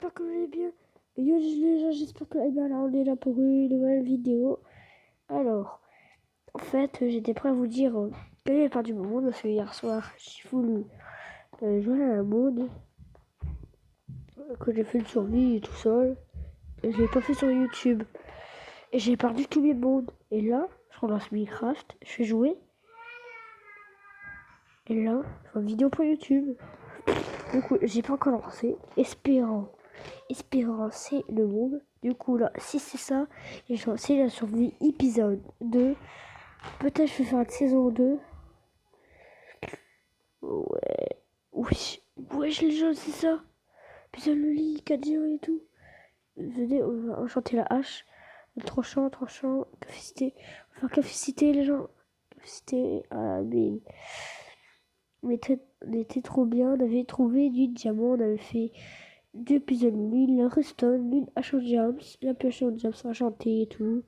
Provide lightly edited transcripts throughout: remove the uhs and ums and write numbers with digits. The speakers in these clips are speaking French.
j'espère que vous allez bien. Yo les gens, j'espère que vous allez bien. Là, on est là pour une nouvelle vidéo. Alors, en fait, j'étais prêt à vous dire quelle est la part du monde parce que hier soir, j'ai voulu jouer à un mode que j'ai fait le survie tout seul. Et je l'ai pas fait sur YouTube. Et j'ai perdu tous mes mondes. Et là, je relance Minecraft, je fais jouer. Et là, je vois une vidéo pour YouTube. Du coup, j'ai pas encore lancé. Espérant, c'est le monde. Du coup, là, si c'est ça, c'est la survie épisode 2. Peut-être je vais faire une saison 2. Ouais. Oui. Wesh, les gens, c'est ça. Puis le lit, 4 et tout. Venez, on va enchanter la hache. Tranchant. Capacité. On va faire capacité, les gens. Capacité. Ah, mais. On était trop bien. On avait trouvé du diamant. On avait fait 2 épisodes l'une, la redstone, l'une Ancient Jams, la pioche Jams enchantée et tout.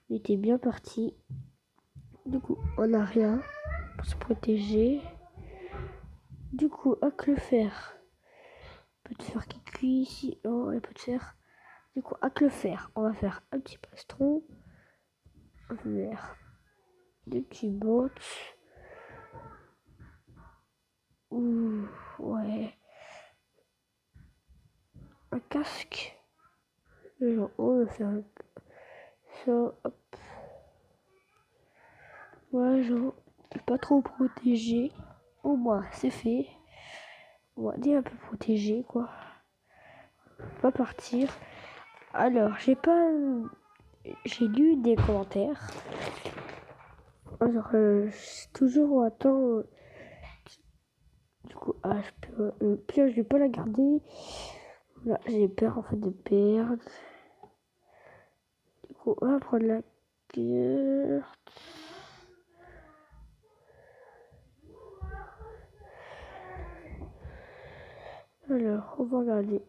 On était bien parti. Du coup, on a rien pour se protéger. Du coup, avec le fer, peut de fer qui cuit ici. Oh, il y a peu de fer. Du coup, avec le fer, on va faire un petit plastron, un verre, des petits bottes. Ouh, ouais. Un casque. Genre, on va faire ça, hop. Ouais, genre, pas trop protégé. Au moins, c'est fait. On va dire un peu protégé, quoi. Pas partir. Alors, j'ai lu des commentaires. Alors, toujours attends. Du coup, pioche, je vais pas la garder. Là, j'ai peur en fait de perdre. Du coup, on va prendre la carte. Alors, on va regarder.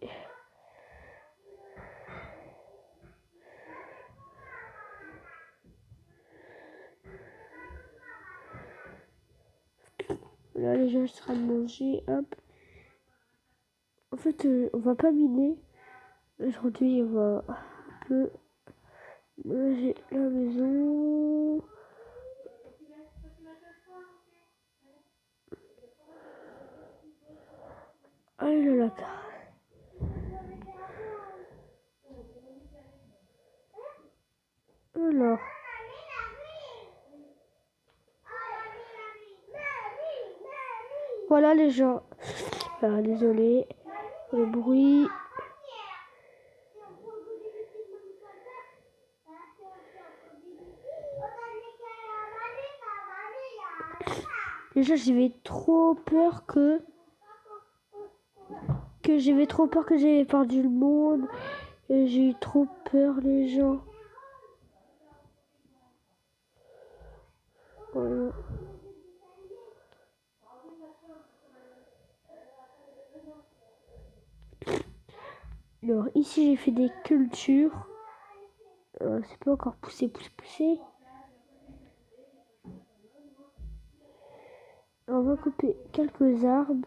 Là, les gens sera de manger. Hop. En fait, on va pas miner. Aujourd'hui, on va un peu manger la maison. Allez, là. Alors. Voilà les gens. Désolé pour le bruit. Déjà j'avais trop peur que j'avais perdu le monde. Et j'ai eu trop peur les gens. Voilà. Alors ici j'ai fait des cultures. C'est pas encore poussé. On va couper quelques arbres.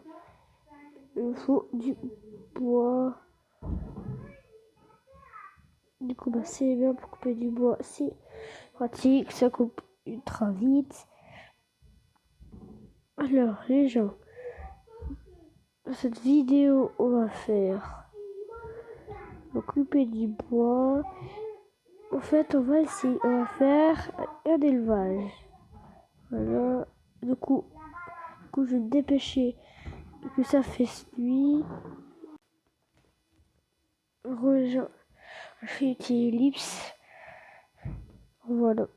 Il faut du bois. Du coup, c'est bien pour couper du bois. C'est pratique, ça coupe ultra vite. Alors, les gens, dans cette vidéo, on va couper du bois. En fait, on va faire un élevage. Voilà. Du coup, je vais me dépêcher que ça fasse nuit. Je fais une ellipse. Voilà.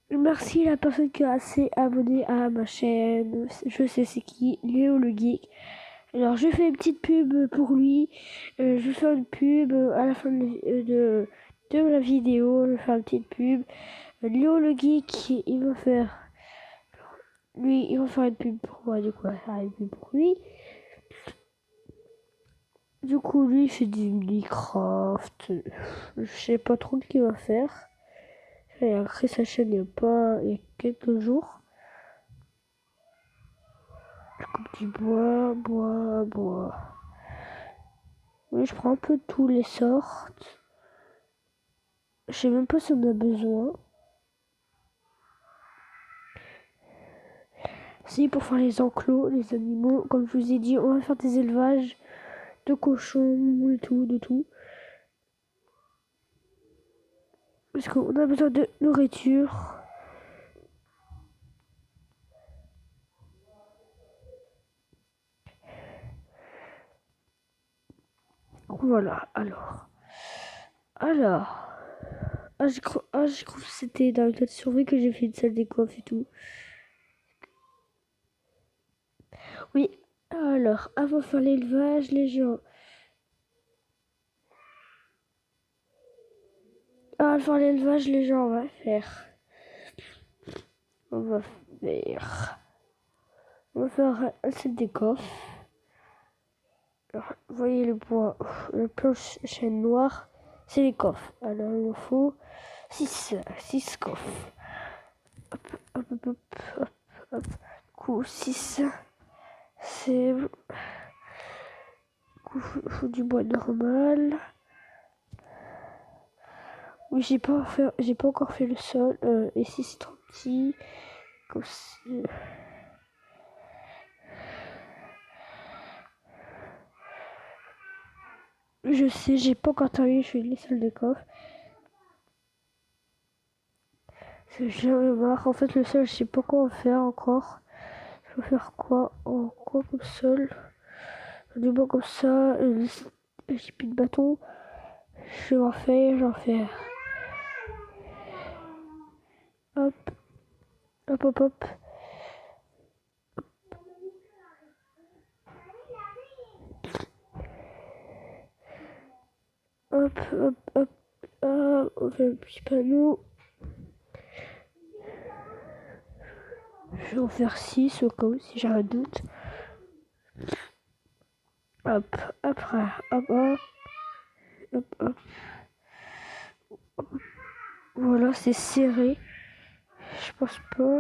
Merci à la personne qui a s'est abonnée à ma chaîne. Je sais c'est qui, Léo le Geek. Alors je fais une petite pub pour lui. Je vais faire une pub à la fin de la vidéo. Je vais faire une petite pub. Léo le Geek, il va faire une pub pour moi. Du coup, il va faire une pub pour lui. Du coup, lui, il fait du Minecraft. Je sais pas trop ce qu'il va faire. Il a créé sa chaîne il y a quelques jours. Du coupe du bois, bois. Oui, je prends un peu de tous les sortes. Je sais même pas si on a besoin. Si, pour faire les enclos, les animaux, comme je vous ai dit, on va faire des élevages de cochons et tout, de tout. Parce qu'on a besoin de nourriture. Voilà, alors. J'ai cru que c'était dans le cas de survie que j'ai fait une salle des coiffes et tout. Oui, alors, avant de faire l'élevage, les gens. Avant de faire l'élevage, les gens, On va faire. On va faire un set des coffres. Alors, vous voyez le bois, la planche chaîne noire, c'est les coffres. Alors, il nous faut 6 coffres. Hop. Du coup, 6, c'est. Du coup, il faut du bois normal. Oui, j'ai pas encore fait le sol. Ici, c'est trop petit. Comme ça. Je sais, j'ai pas encore terminé, je fais les salles de coffre. J'en ai marre. En fait, le sol, je sais pas quoi en faire encore. Je vais faire quoi comme sol? Du bois comme ça. J'ai plus de bâton. Je vais j'en faire. Hop, hop. Hop. On fait un petit panneau. Je vais en faire 6 au cas où si j'ai un doute. Hop, après, hop. Voilà, c'est serré. Je pense pas.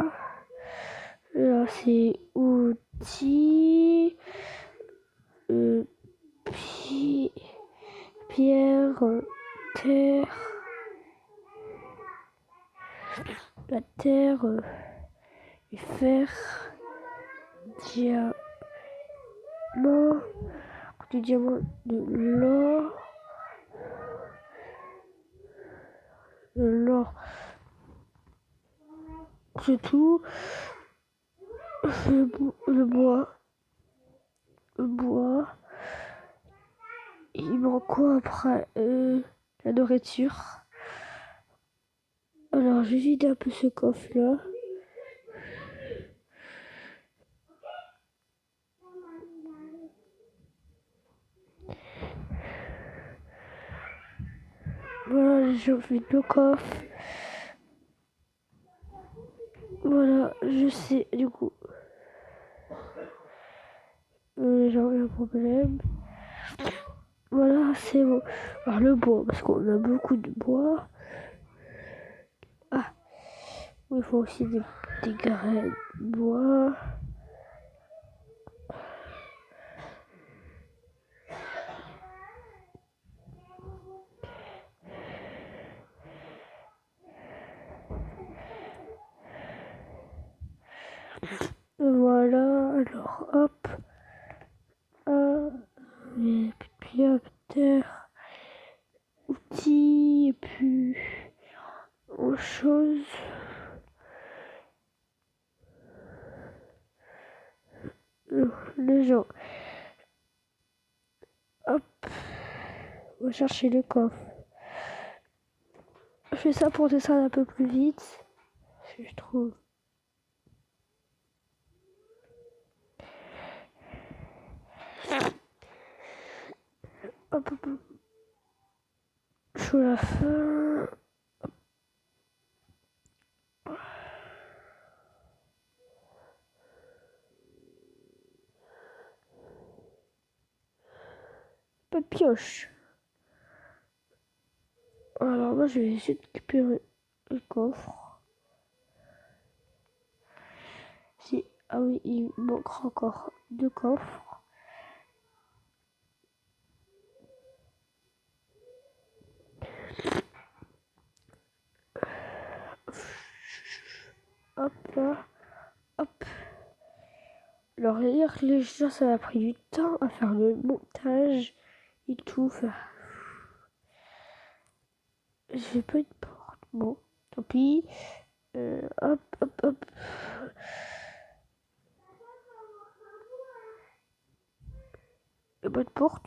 Là, c'est outils. Pierre, terre. La terre, le fer, diamant, du diamant, de l'or, c'est tout. Le bois. Il manque quoi après? La nourriture. Alors, je vide un peu ce coffre-là. Voilà, je vide le coffre. Voilà, je sais, du coup. J'ai un problème. Voilà, c'est bon. Alors, le bois, parce qu'on a beaucoup de bois. Ah, il faut aussi des graines de bois. Voilà, alors hop. Et puis hop, terre, outils, et puis autre chose. Les gens. Hop. On va chercher le coffre. Je fais ça pour descendre un peu plus vite. Je trouve. Hop. Je suis à la fin. Pas de pioche. Alors moi je vais essayer de récupérer le coffre. Si. Ah oui, il manquera encore 2 coffres. Hop là, hop. Alors lire les gens, ça m'a pris du temps à faire le montage et tout. J'ai pas de porte. Bon, tant pis. Hop, hop, hop. Il n'y a pas de porte.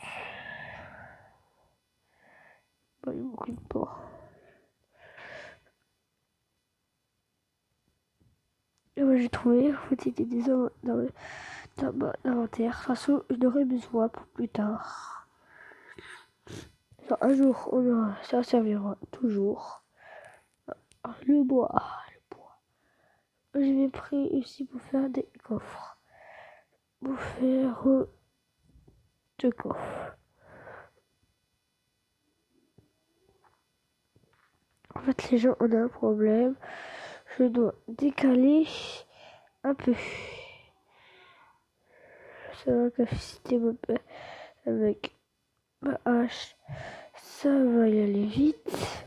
Bah, il manque une porte. Et moi j'ai trouvé, en fait, c'était des hommes dans l'inventaire. De toute façon, je l'aurai besoin pour plus tard. Genre, un jour, ça servira toujours. Ah, le bois. Je vais pris ici pour faire des coffres. Pour faire 2 coffres. En fait, les gens, on a un problème. Je dois décaler un peu. Ça va capacité avec ma hache. Ça va y aller vite.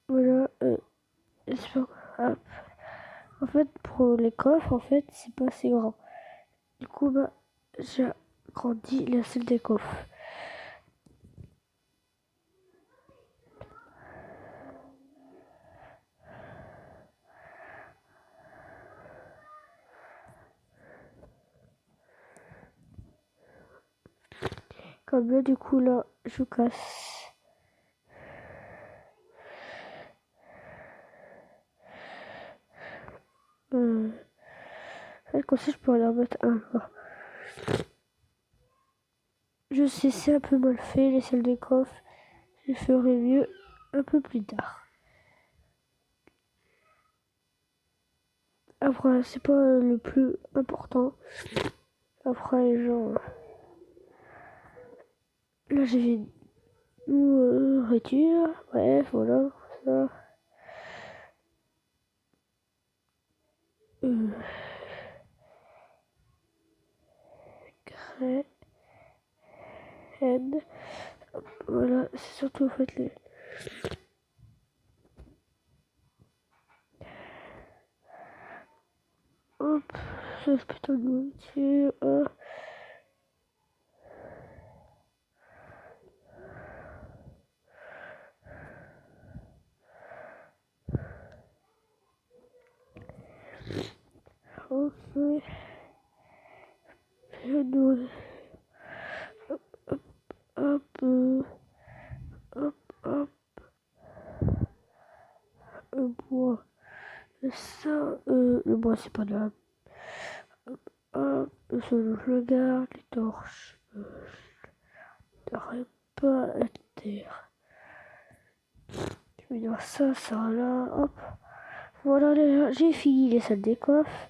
Voilà. J'espère que- En fait, pour les coffres, en fait, c'est pas assez grand. Du coup, bah, j'ai agrandi la salle des coffres. Comme là, du coup, là, je casse. En fait, comme ça, je peux en remettre un. Je sais, c'est un peu mal fait, les salles des coffres. Je ferai mieux un peu plus tard. Après, c'est pas le plus important. Après, genre, là, j'ai nourriture. Bref, voilà, ça. Euh, graines. Voilà, c'est surtout en fait les. Hop, ça c'est plutôt de nourriture. Ok, je dois. Hop, hop, hop, hop, hop, le bois. Ça, le bois c'est pas de la. Hop, ça je le garde, les torches. T'aurais pas à terre. Je vais dire ça, ça là, hop. Voilà, j'ai fini les salles des coffres.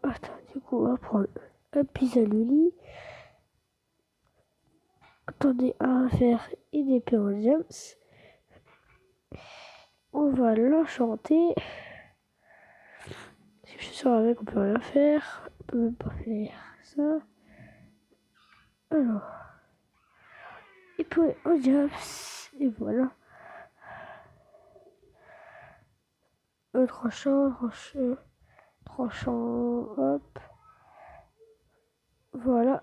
Attends, du coup, on va prendre un pis-à-lit. Attendez à faire une épée en gems. On va l'enchanter. Si je suis sur avec, on peut rien faire. On peut même pas faire ça. Alors, épée en gems. Et voilà. Tranchant, hop. Voilà.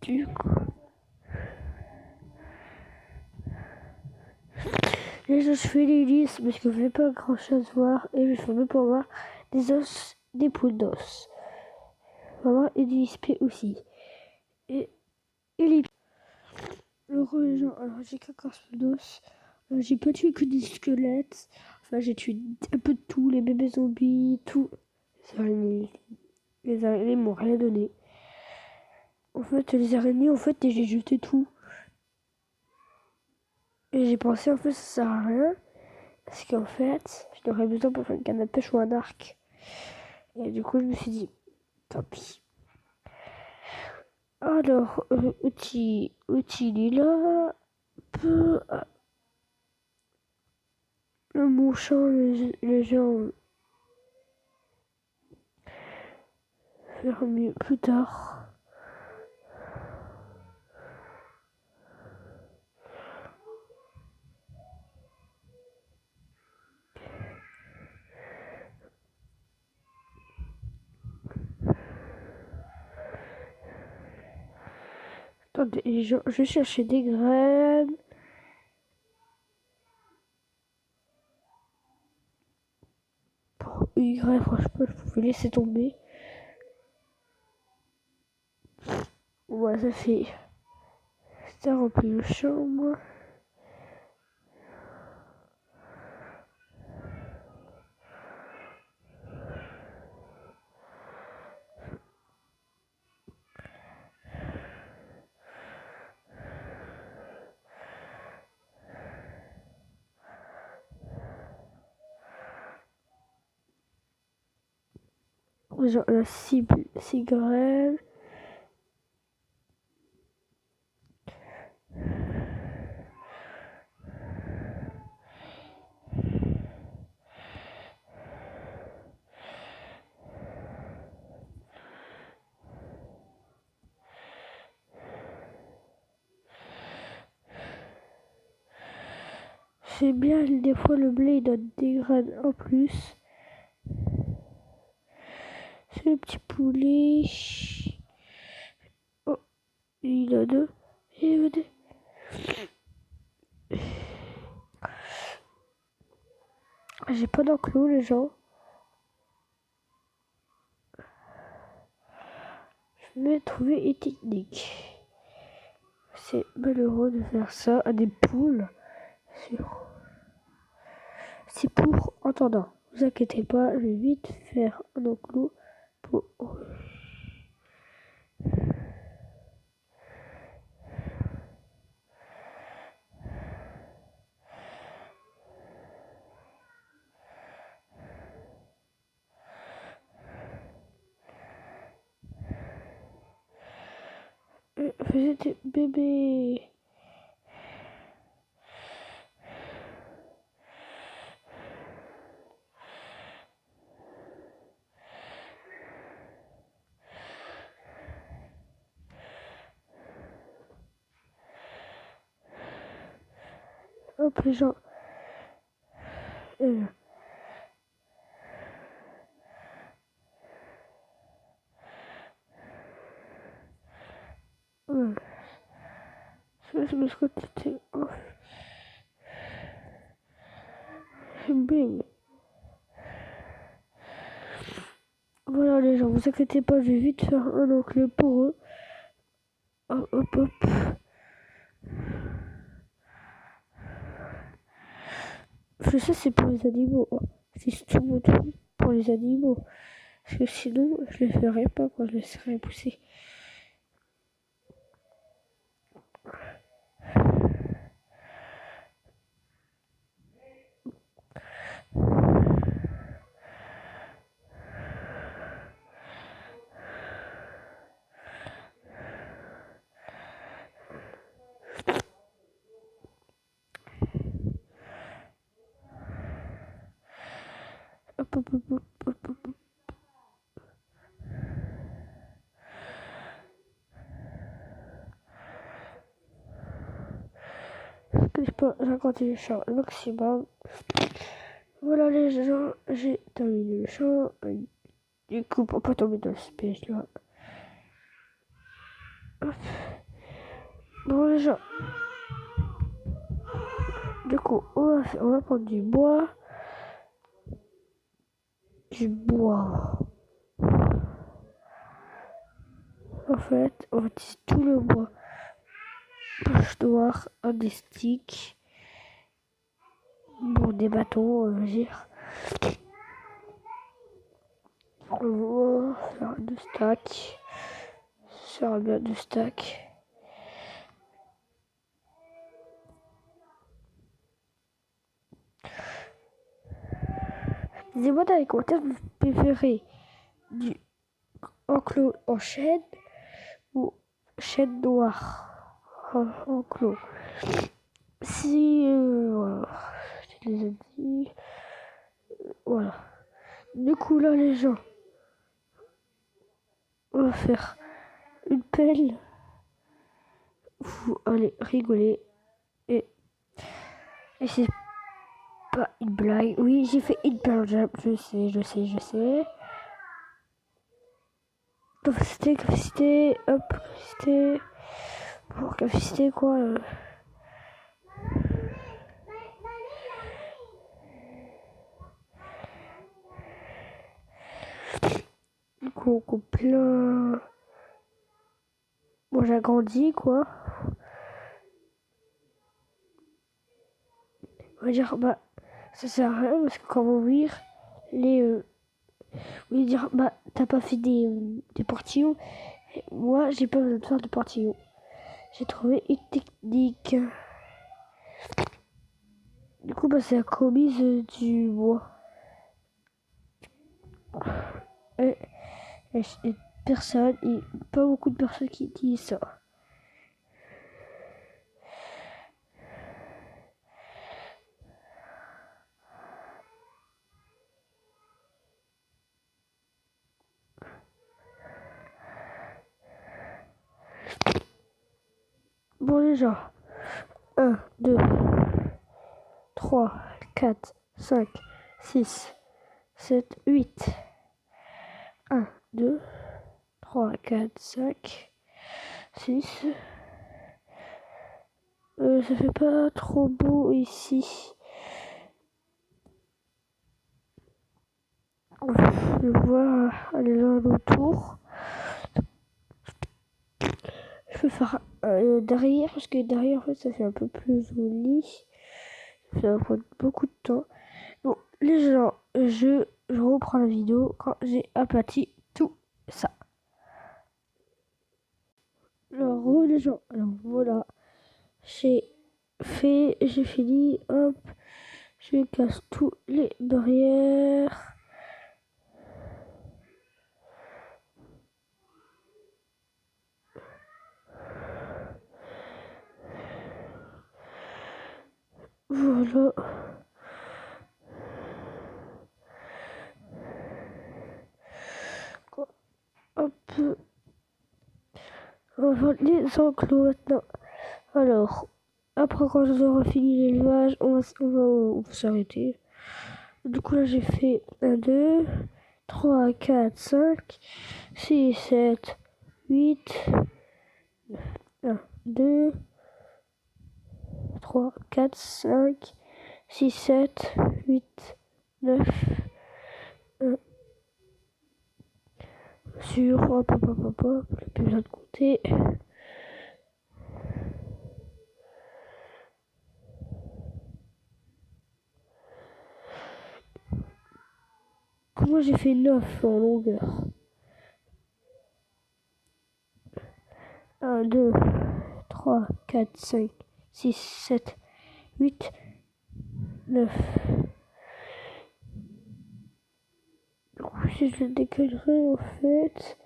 Du coup, déjà je fais les listes parce que je n'ai pas grand chose à voir et je fais même pour voir des os, des poules d'os. Voilà, et du XP aussi. Et les. Alors, les gens, alors j'ai 14 poules d'os. J'ai pas tué que des squelettes. Enfin, j'ai tué un peu de tout, les bébés zombies, tout. Les araignées m'ont rien donné. En fait, les araignées, en fait, j'ai jeté tout. Et j'ai pensé, en fait, ça sert à rien. Parce qu'en fait, je l'aurais besoin pour faire une canne à pêche ou un arc. Et du coup, je me suis dit, tant pis. Alors, outil là, peu, le mouchant, le genre, faire mieux plus tard. Attendez, je vais chercher des graines. Pour une graine, franchement, je pouvais laisser tomber. Ouais, ça fait. Ça remplit le champ, moi. Genre, la cible, 6 graines. C'est bien, des fois le blé il donne des graines en plus. C'est le petit poulet. Oh, il a deux. Il a deux. J'ai pas d'enclos, les gens. Je vais trouver une technique. C'est malheureux de faire ça à des poules. C'est pour entendant. Ne vous inquiétez pas, je vais vite faire un enclos pour. Vous êtes bébé. Hop, les gens. Euh, euh, c'est parce que t'étais off. Bing. Voilà les gens, vous inquiétez pas, je vais vite faire un enclos pour eux. Hop, hop, hop. Je sais c'est pour les animaux. Hein. C'est tout pour les animaux. Parce que sinon, je les ferais pas quand je les laisserais pousser. Hop, hop, hop, hop, hop, hop. Je peux raconter le champ au maximum. Voilà les gens, j'ai terminé le champ. Du coup, pour pas tomber dans ce piège là. Hop. Bon les gens. Du coup, on va prendre du bois. Du bois. En fait, on va utiliser tout le bois. Poche noire, un des sticks. Bon, des bâtons, on va dire. On va faire deux stacks. Ça sera bien deux stacks. Dis-moi dans les commentaires, vous préférez du enclos en chaîne ou chaîne noire enclos. Si, voilà, je les ai dit. Voilà. Du coup, là, les gens, on va faire une pelle. Vous allez rigoler. Et c'est pas une blague. Oui, j'ai fait une pelle jump. Je sais. Capacité, hop, capacité. Pour capacité, quoi. Du coup, on plein. Bon, j'ai agrandi, quoi. On va dire, bah, ça sert à rien parce que quand on va ouvrir les. On va dire, bah, t'as pas fait des portillons. Moi, j'ai pas besoin de faire de portillons. J'ai trouvé une technique. Du coup, bah, c'est la commise du bois. Et personne, et pas beaucoup de personnes qui disent ça. Bon, les gens, 1, 2, 3, 4, 5, 6, 7, 8. 1, 2, 3, 4, 5, 6. Ça fait pas trop beau ici. Je vois les gens autour. Je peux faire derrière, parce que derrière, en fait, ça fait un peu plus joli. Ça va prendre beaucoup de temps. Bon, les gens, je reprends la vidéo quand j'ai aplati tout ça. Alors, les gens, alors voilà. J'ai fini, hop. Je casse tous les barrières. Voilà. Hop. On va faire les enclos maintenant. Alors, après quand j'aurai fini l'élevage, on va s'arrêter. Du coup là j'ai fait 1, 2, 3, 4, 5, 6, 7, 8, 1, 2, 3, 4, 5, 6, 7, 8, 9, 1. Sur, hop, j'ai plus besoin de compter. Comment j'ai fait 9 en longueur? 1, 2, 3, 4, 5, 6, 7, 8, 9. Du coup, si je le décalerais, en fait,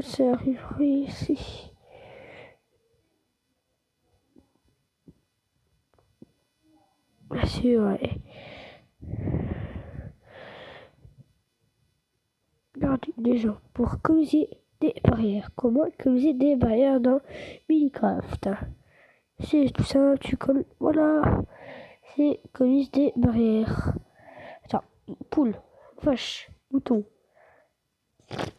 ça arriverait ici. C'est vrai. Regardez, déjà, pour causer des barrières. Comment causer des barrières dans Minecraft? C'est tout ça, tu colles. Voilà. C'est cause des barrières. Attends, poule, vache, mouton.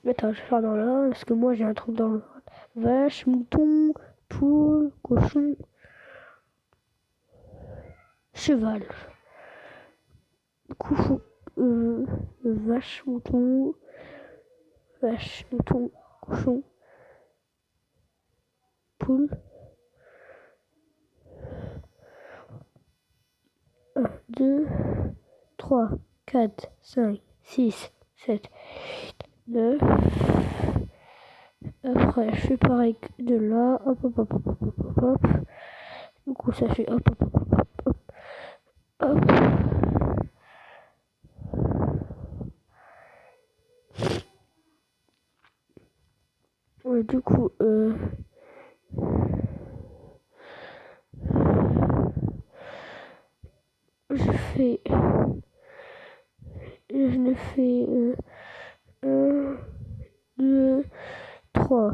Attends, je vais faire dans l'ordre, parce que moi j'ai un truc dans l'ordre. Vache, mouton, poule, cochon, cheval. Du coup, faut, vache, mouton, cochon, poule. 1, 2, 3, 4, 5, 6, 7, 9. Après, je fais pareil de là. Hop. Du coup, ça fait hop. Du coup, je fais 1, 2, 3,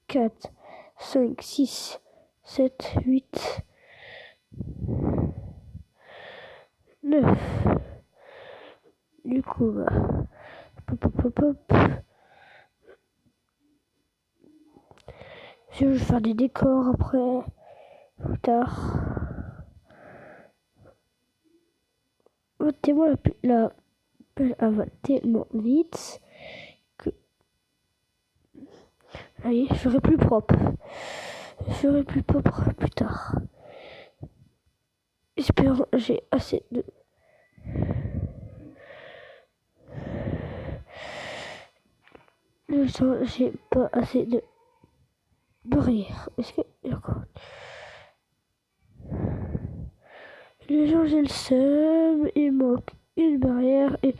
4, 5, 6, 7, 8, 9. Du coup, je vais faire des décors après, plus tard. Votez-moi la pelle, elle va tellement vite que... Allez, je ferai plus propre. Je ferai plus propre plus tard. J'espère que j'ai assez de... J'ai pas assez de barrières. Est-ce que... D'accord. Les gens, j'ai le seum. Il manque une barrière. Et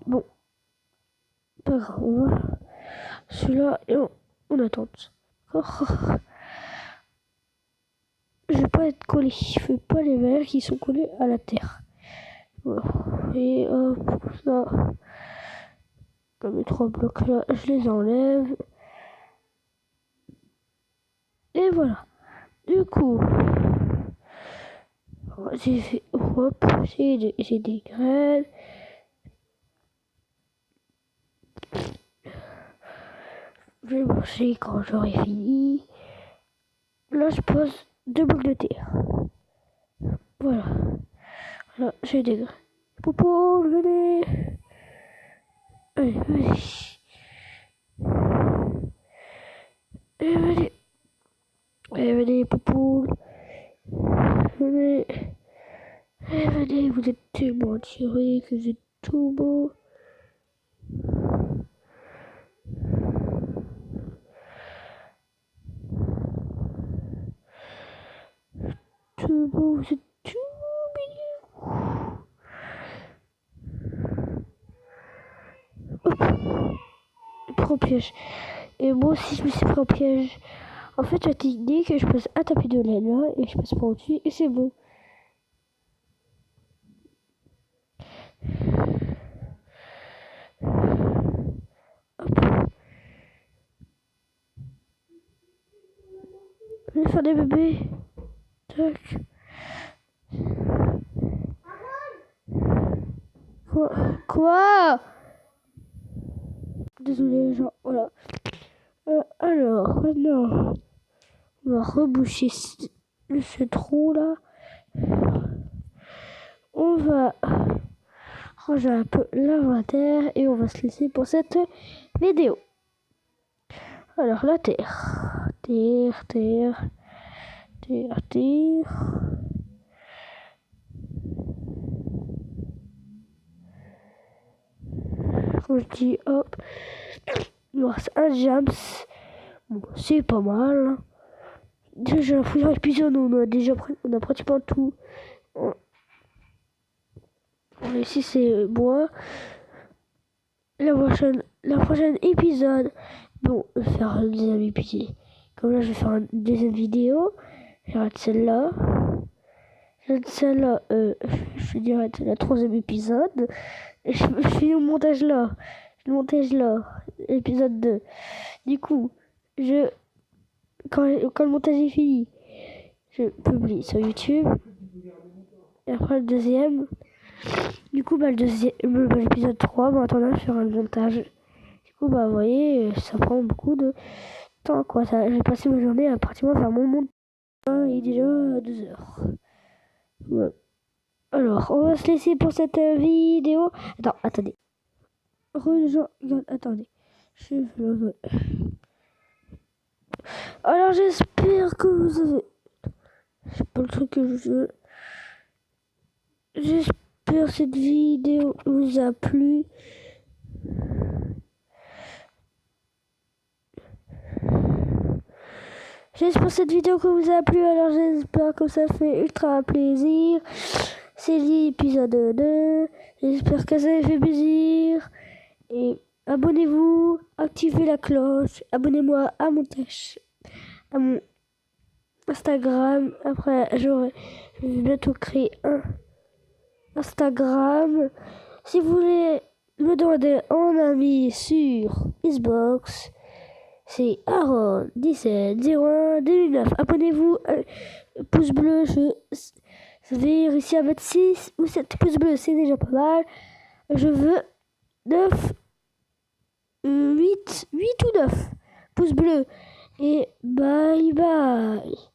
bon, pas grave. On va celui-là et on attend. D'accord. Je vais pas être collé. Je veux pas les verres qui sont collés à la terre. Voilà. Et hop, ça. Comme les 3 blocs là, je les enlève. Et voilà. Du coup, j'ai fait, hop, j'ai des graines. Je vais manger quand j'aurai fini. Là, je pose 2 blocs de terre. Voilà. Là, j'ai des graines. Popo, venez. Allez, vas-y. Allez, venez. Allez, venez, Popo. Venez. Allez, venez, vous êtes tellement attirés que vous êtes tout beau. Tout beau, vous êtes tout mignon. Hop. Prends piège. Et moi aussi, je me suis pris en piège. En fait, j'ai dit que je passe un tapis de laine là et je passe pas au-dessus et c'est bon. Hop. Je vais faire des bébés. Tac. Quoi? Désolé, les gens. Voilà. Alors, maintenant, on va reboucher ce trou là. On va ranger un peu l'inventaire et on va se laisser pour cette vidéo. Alors, la terre. Terre, terre. Terre, terre. Comme je dis, hop. Il reste un jams. Bon, c'est pas mal. Déjà, le premier épisode, on a pratiquement tout. Ici, c'est bois. La prochaine épisode, bon, je vais faire un deuxième épisode. Comme là, je vais faire une deuxième vidéo. J'arrête celle-là. Je dirais la troisième épisode. Et je finis le montage là. Épisode 2. Du coup, quand le montage est fini, je publie sur YouTube. Et après le deuxième. Du coup, l'épisode 3, maintenant, je ferai le montage. Du coup, vous voyez, ça prend beaucoup de temps, quoi. J'ai passé ma journée à pratiquement faire mon montage. Il est déjà 2 heures. Ouais. Alors, on va se laisser pour cette vidéo. Attendez. Attendez. Alors, j'espère que vous avez... C'est pas le truc que je veux. J'espère que cette vidéo vous a plu. J'espère que cette vidéo que vous a plu. Alors, j'espère que ça fait ultra plaisir. C'est l'épisode 2. J'espère que ça fait plaisir. Et abonnez-vous, activez la cloche, abonnez-moi à à mon Instagram. Après, je vais bientôt créer un Instagram. Si vous voulez me demander en ami sur Xbox, c'est Aaron17012009. Abonnez-vous, pouce bleu, je vais réussir à mettre 6 ou 7 pouces bleus, c'est déjà pas mal. Je veux 9, 8 ou 9 pouces bleus. Et bye bye.